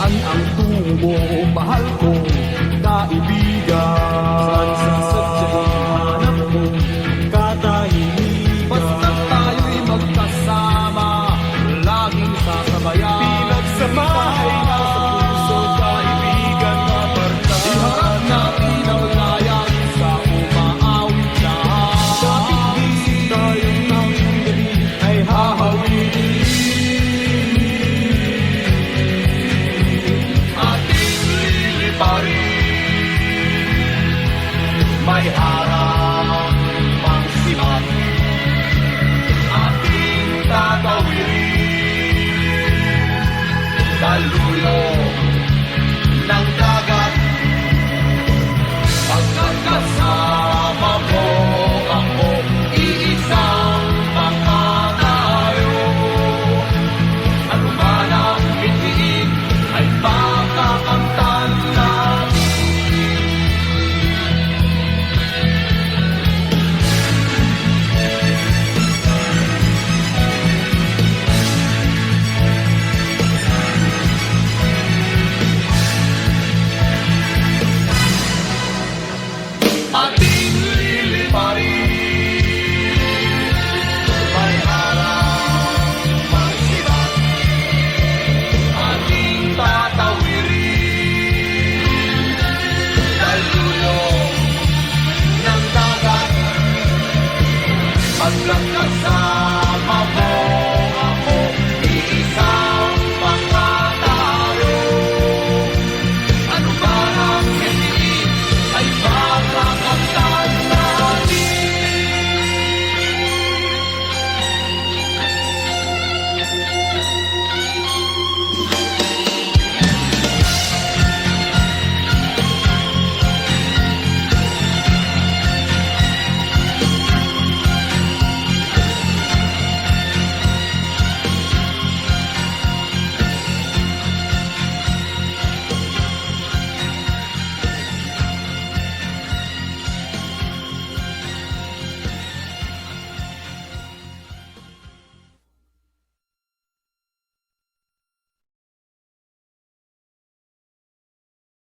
Yan ang tungo, mahal kong kaibigan. Sa sadyang hanap mo, katahimikan. Basta tayo'y magkasama, laging sasabayan. Pinagsamahay na sa puso, kaibigan na barkada. Iharap natin ang layan sa umaawit na. Dapat tayong tanging gabi ay hahawin. May harap pang sibat, ating tatawirin, daluyong